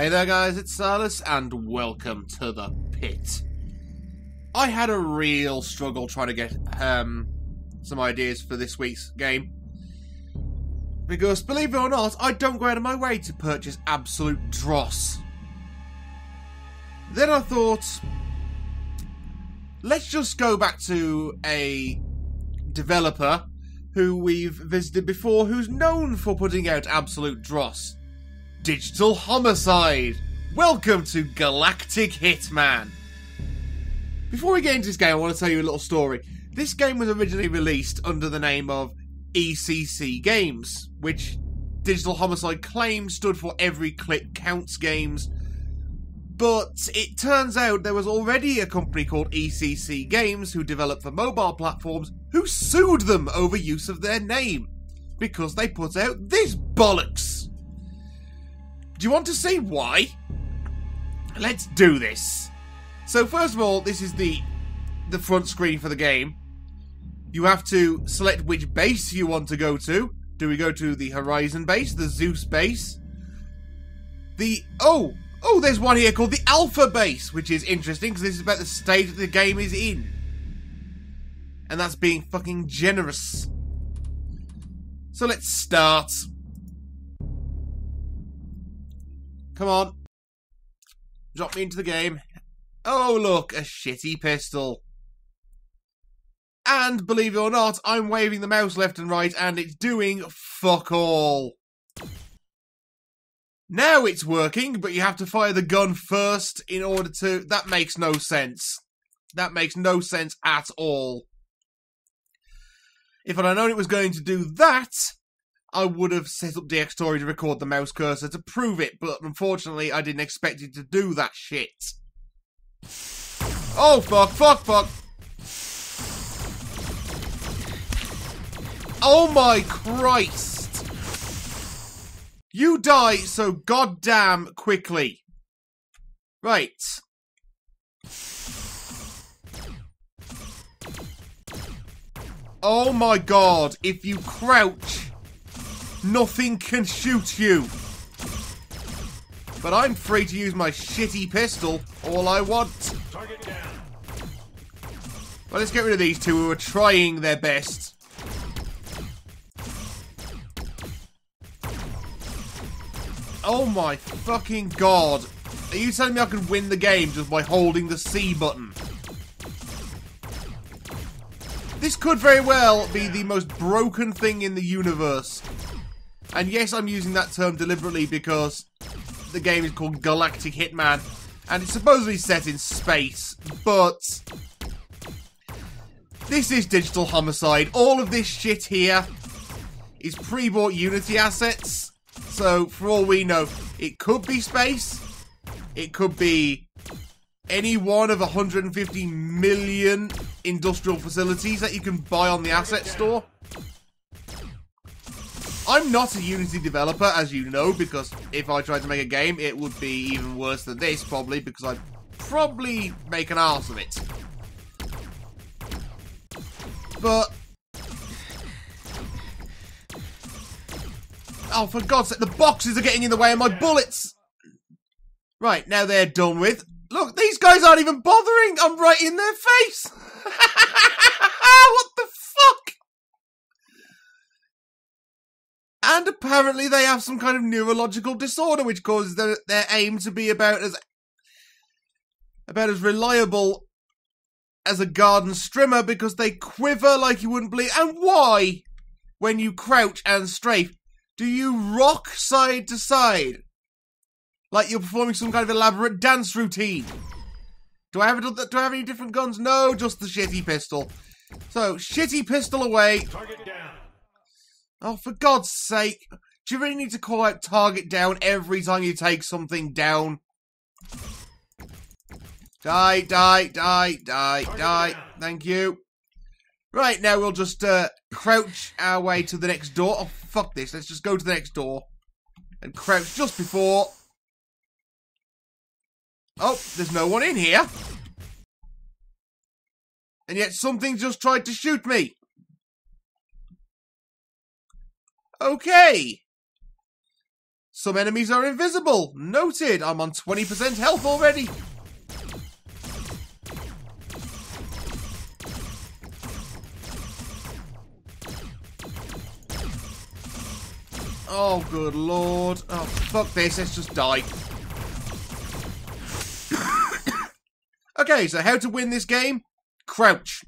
Hey there guys, it's Salis and welcome to the pit. I had a real struggle trying to get some ideas for this week's game. Because, believe it or not, I don't go out of my way to purchase absolute dross. Then I thought, let's just go back to a developer who we've visited before, who's known for putting out absolute dross. Digital Homicide! Welcome to Galactic Hitman! Before we get into this game, I want to tell you a little story. This game was originally released under the name of ECC Games, which Digital Homicide claimed stood for Every Click Counts Games. But it turns out there was already a company called ECC Games who developed for mobile platforms who sued them over use of their name because they put out this bollocks. Do you want to see why? Let's do this. So first of all, this is the front screen for the game. You have to select which base you want to go to. Do we go to the Horizon base, the Zeus base? Oh, there's one here called the Alpha base, which is interesting because this is about the state that the game is in. And that's being fucking generous. So let's start. Come on. Drop me into the game. Oh, look, a shitty pistol. And, believe it or not, I'm waving the mouse left and right, and it's doing fuck all. Now it's working, but you have to fire the gun first in order to... That makes no sense. That makes no sense at all. If I'd known it was going to do that, I would have set up DxTory to record the mouse cursor to prove it, but unfortunately I didn't expect it to do that shit. Oh, fuck. Oh my Christ! You die so goddamn quickly. Right. Oh my god, if you crouch, nothing can shoot you. But I'm free to use my shitty pistol all I want. Target down. Well, let's get rid of these two who are trying their best. Oh my fucking god. Are you telling me I can win the game just by holding the C button? This could very well be the most broken thing in the universe. And yes, I'm using that term deliberately because the game is called Galactic Hitman and it's supposedly set in space, but this is Digital Homicide. All of this shit here is pre-bought Unity assets. So, for all we know, it could be space, it could be any one of 150 million industrial facilities that you can buy on the asset store. I'm not a Unity developer, as you know, because if I tried to make a game, it would be even worse than this, probably, because I'd probably make an arse of it. But... oh, for God's sake, the boxes are getting in the way of my bullets! Right, now they're done with. Look, these guys aren't even bothering! I'm right in their face! What the fuck? And apparently they have some kind of neurological disorder which causes their aim to be about as reliable as a garden strimmer because they quiver like you wouldn't believe. And why, when you crouch and strafe, do you rock side to side? Like you're performing some kind of elaborate dance routine. Do I have any different guns? No, just the shitty pistol. So, shitty pistol away. Target down. Oh, for God's sake. Do you really need to call out target down every time you take something down? Die. Thank you. Right, now we'll just crouch our way to the next door. Oh, fuck this. Let's just go to the next door. And crouch just before. Oh, there's no one in here. And yet something just tried to shoot me. Some enemies are invisible. Noted. I'm on 20% health already. Oh, good lord. Oh, fuck this. Let's just die. Okay, so how to win this game? Crouch.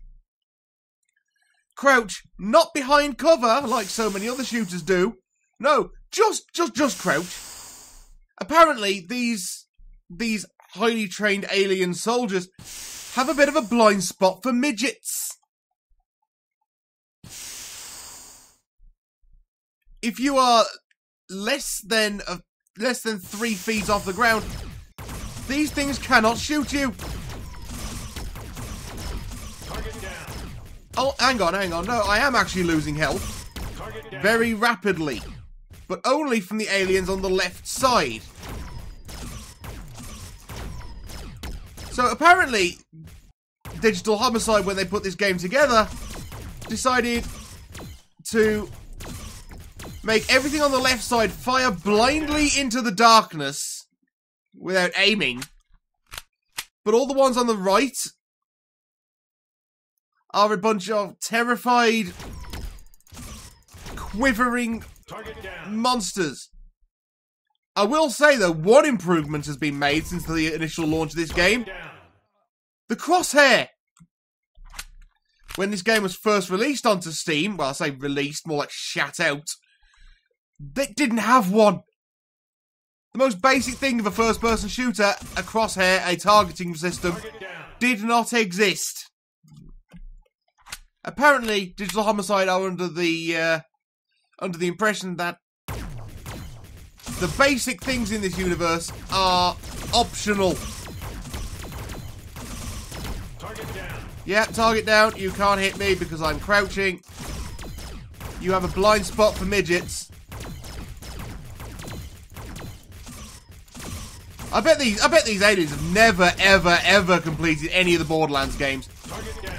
Crouch, not behind cover like so many other shooters do. No, just crouch. Apparently, these highly trained alien soldiers have a bit of a blind spot for midgets. If you are less than 3 feet off the ground, these things cannot shoot you. Oh, hang on. No, I am actually losing health. Very rapidly. But only from the aliens on the left side. So apparently, Digital Homicide, when they put this game together, decided to make everything on the left side fire blindly into the darkness without aiming. But all the ones on the right are a bunch of terrified, quivering monsters. I will say, though, one improvement has been made since the initial launch of this game. The crosshair. When this game was first released onto Steam, well, I say released, more like shat out, they didn't have one. The most basic thing of a first-person shooter, a crosshair, a targeting system, did not exist. Apparently, Digital Homicide are under the impression that the basic things in this universe are optional. Target down. Yeah, target down. You can't hit me because I'm crouching. You have a blind spot for midgets. I bet these aliens have never, ever completed any of the Borderlands games. Target down.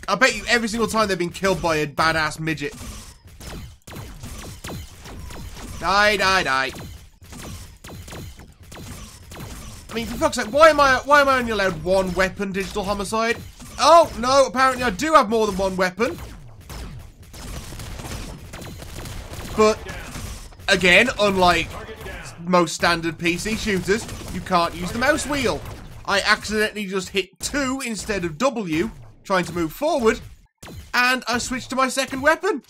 I bet you every single time they've been killed by a badass midget. Die. I mean, for fuck's sake, why am I only allowed one weapon, Digital Homicide? Oh, no, apparently I do have more than one weapon. But, again, unlike most standard PC shooters, you can't use the mouse wheel. I accidentally just hit 2 instead of W, trying to move forward, and I switched to my second weapon.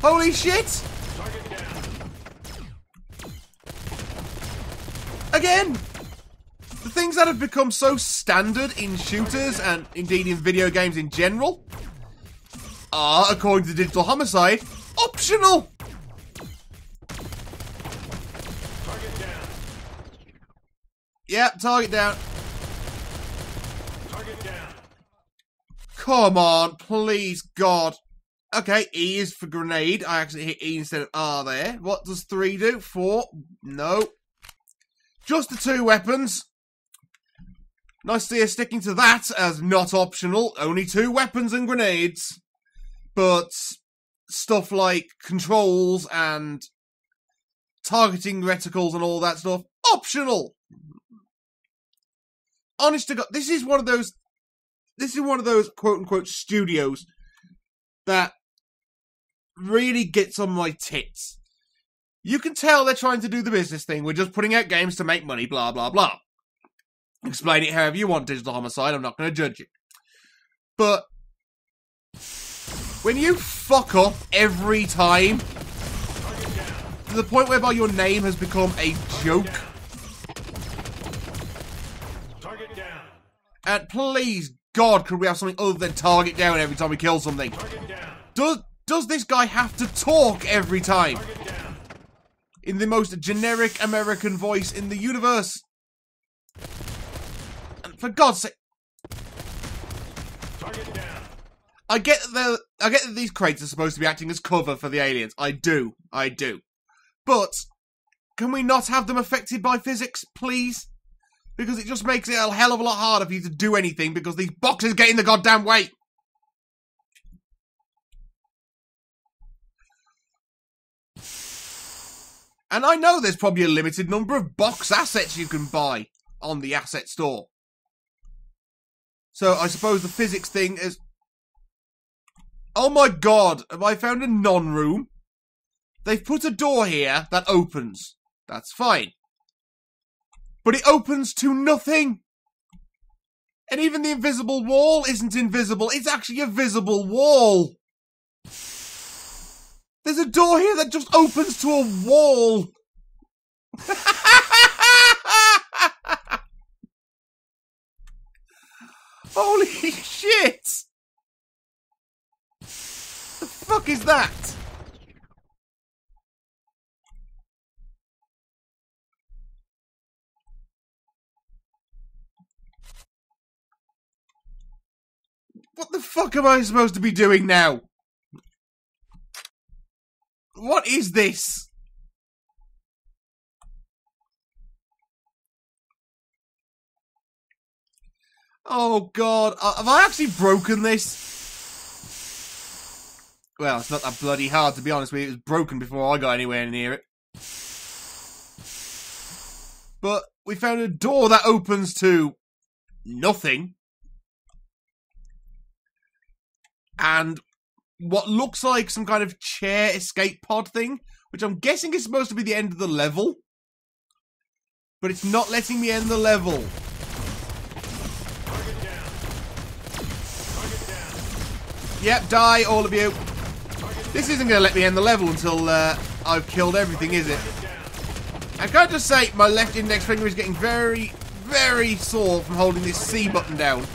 Holy shit! Again! The things that have become so standard in shooters, and indeed in video games in general, are, according to Digital Homicide, optional! Target down. Yep, target down. Target down. Come on, please, God. Okay, E is for grenade. I actually hit E instead of R there. What does 3 do? 4? No. Just the 2 weapons. Nice to see us sticking to that as not optional. Only 2 weapons and grenades. But stuff like controls and targeting reticles and all that stuff, optional. Honest to God, this is one of those quote-unquote studios that really gets on my tits. You can tell they're trying to do the business thing. We're just putting out games to make money, blah, blah, blah. Explain it however you want, Digital Homicide. I'm not going to judge you. But when you fuck up every time, to the point whereby your name has become a joke, target down. And please, God, could we have something other than target down every time we kill something? Does this guy have to talk every time? In the most generic American voice in the universe? And for God's sake, target down. I get that these crates are supposed to be acting as cover for the aliens. I do. But can we not have them affected by physics, please? Because it just makes it a hell of a lot harder for you to do anything because these boxes get in the goddamn way. And I know there's probably a limited number of box assets you can buy on the asset store. So I suppose the physics thing is... Oh my god, have I found a non-room? They've put a door here that opens. That's fine. But it opens to nothing. And even the invisible wall isn't invisible. It's actually a visible wall. There's a door here that just opens to a wall. Holy shit! The fuck is that? What the fuck am I supposed to be doing now? What is this? Oh god, have I actually broken this? Well, it's not that bloody hard to be honest with you. It was broken before I got anywhere near it. But we found a door that opens to nothing. And what looks like some kind of chair escape pod thing, which I'm guessing is supposed to be the end of the level. But it's not letting me end the level. Target down. Target down. Yep, die, all of you. This isn't going to let me end the level until I've killed everything, is it? I can't just say my left index finger is getting very, very sore from holding this C button down.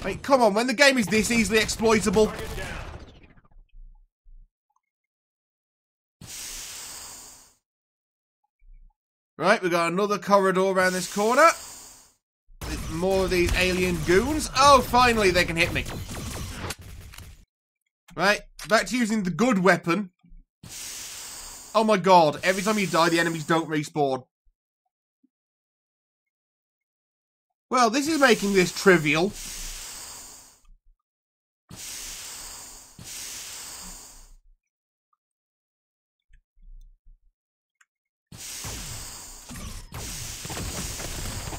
I mean, come on, when the game is this easily exploitable. Right, we've got another corridor around this corner. With more of these alien goons. Oh, finally they can hit me. Right, back to using the good weapon. Oh my god, every time you die, the enemies don't respawn. Well, this is making this trivial.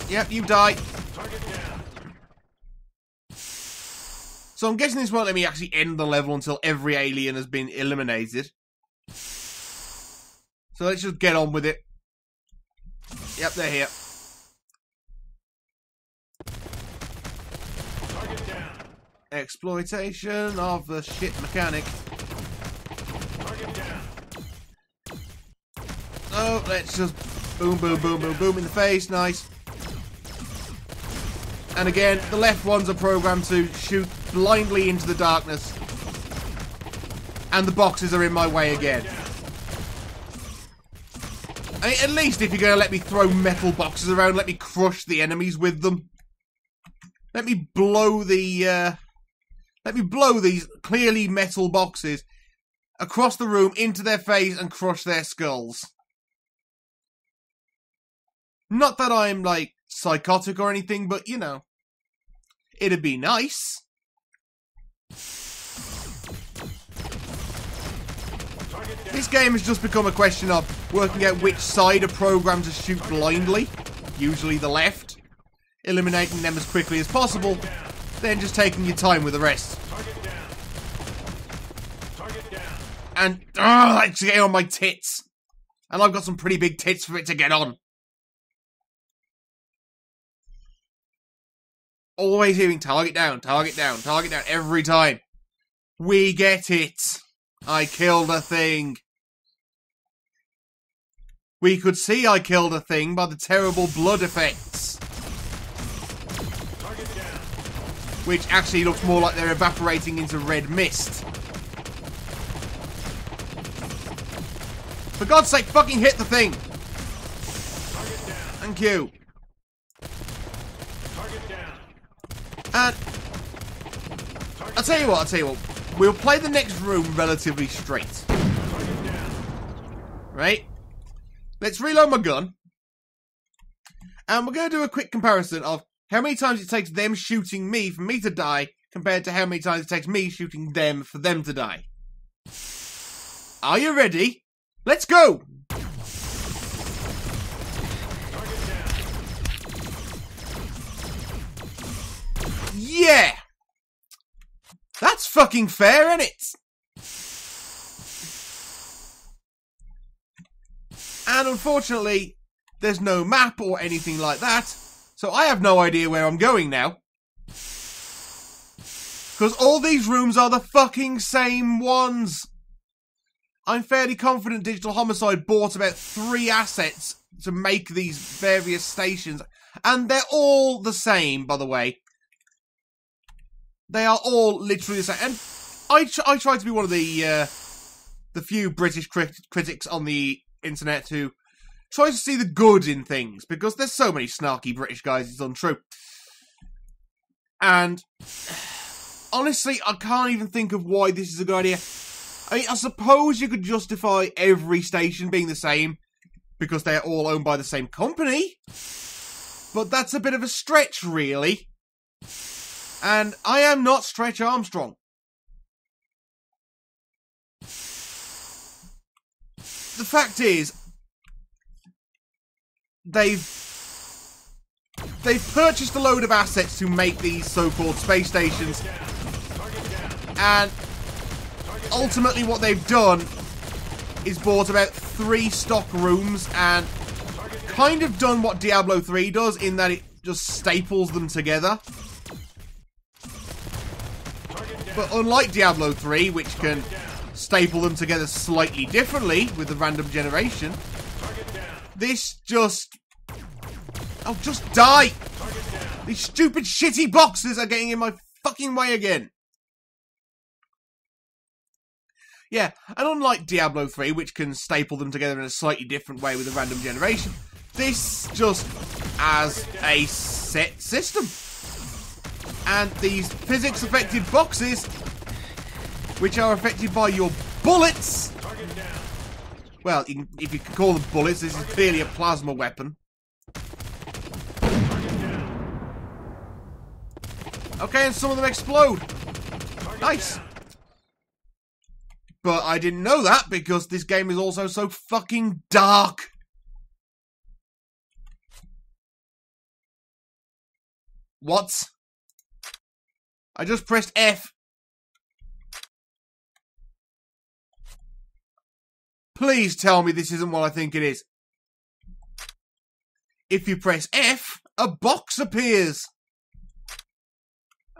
Yep, you die. Target down. So I'm guessing this won't let me actually end the level until every alien has been eliminated. So let's just get on with it. Yep, they're here. Target down. Exploitation of the shit mechanic. Target down. Oh, let's just boom, boom, boom, boom, boom in the face. Nice. And again, the left ones are programmed to shoot blindly into the darkness. And the boxes are in my way again. I mean, at least if you're going to let me throw metal boxes around, let me crush the enemies with them. Let me blow the, let me blow these clearly metal boxes across the room into their face and crush their skulls. Not that I'm, like, psychotic or anything, but, you know, it'd be nice. This game has just become a question of working out which side are programmed to shoot blindly, usually the left, eliminating them as quickly as possible, then just taking your time with the rest. And, it's getting on my tits. And I've got some pretty big tits for it to get on. Always hearing target down, target down, target down every time. We get it. I killed a thing. We could see I killed a thing by the terrible blood effects. Target down. Which actually looks more like they're evaporating into red mist. For God's sake, fucking hit the thing. Target down. Thank you. Target down. And I'll tell you what, we'll play the next room relatively straight. Target down. Right? Let's reload my gun. And we're going to do a quick comparison of how many times it takes them shooting me for me to die compared to how many times it takes me shooting them for them to die. Are you ready? Let's go! Target down. Yeah! That's fucking fair, ain't it? And unfortunately, there's no map or anything like that, so I have no idea where I'm going now. Because all these rooms are the fucking same ones. I'm fairly confident Digital Homicide bought about 3 assets to make these various stations. And they're all the same, by the way. They are all literally the same. And I try to be one of the few British critics on the internet who tries to see the good in things. Because there's so many snarky British guys, it's untrue. And honestly, I can't even think of why this is a good idea. I mean, I suppose you could justify every station being the same because they're all owned by the same company. But that's a bit of a stretch, really. And I am not Stretch Armstrong. The fact is, they've purchased a load of assets to make these so-called space stations. And ultimately what they've done is bought about 3 stock rooms and kind of done what Diablo 3 does in that it just staples them together. But unlike Diablo 3, which can staple them together slightly differently with the random generation, this just... Oh, just die! These stupid shitty boxes are getting in my fucking way again. Yeah, and unlike Diablo 3, which can staple them together in a slightly different way with a random generation, this just has a set system. And these physics-affected boxes, which are affected by your bullets... Well, if you can call them bullets, this is clearly a plasma weapon. Okay, and some of them explode. Nice. But I didn't know that because this game is also so fucking dark. What? I just pressed F. Please tell me this isn't what I think it is. If you press F, a box appears.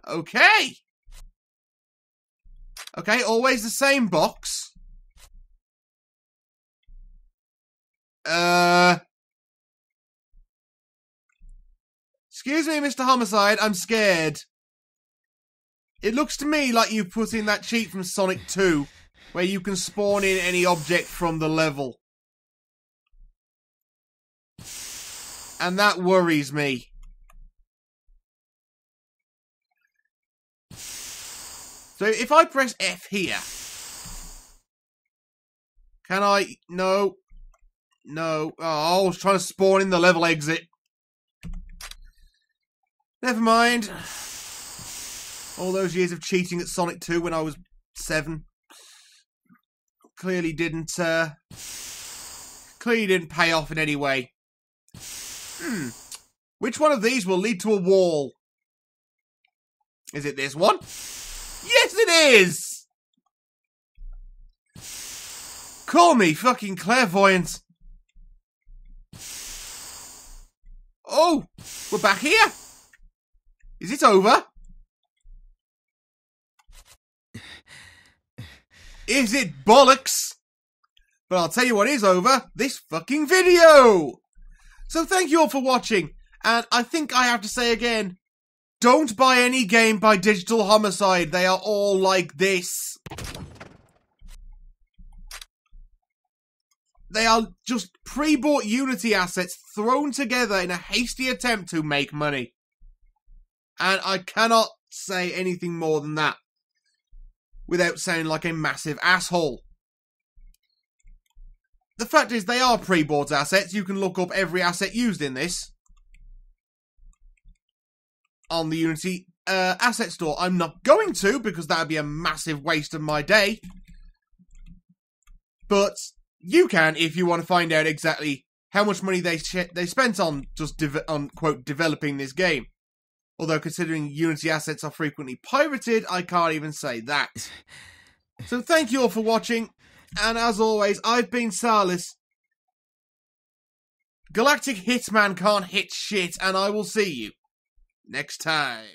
Okay. Okay, always the same box. Excuse me, Mr. Homicide, I'm scared. It looks to me like you put in that cheat from Sonic 2, where you can spawn in any object from the level. And that worries me. So if I press F here, can I? No. No. Oh, I was trying to spawn in the level exit. Never mind. All those years of cheating at Sonic 2 when I was 7 clearly didn't pay off in any way. Which one of these will lead to a wall? Is it this one? Yes, it is! Call me fucking clairvoyant. Oh, we're back here. Is it over? Is it bollocks? But I'll tell you what is over. This fucking video. So thank you all for watching. And I think I have to say again, don't buy any game by Digital Homicide. They are all like this. They are just pre-bought Unity assets thrown together in a hasty attempt to make money. And I cannot say anything more than that without sounding like a massive asshole. The fact is, they are pre-bought assets. You can look up every asset used in this on the Unity asset store. I'm not going to, because that would be a massive waste of my day. But You can if you want to find out exactly how much money they spent on just quote developing this game. Although considering Unity assets are frequently pirated, I can't even say that. So thank you all for watching, and as always, I've been Salis. Galactic Hitman can't hit shit, and I will see you next time.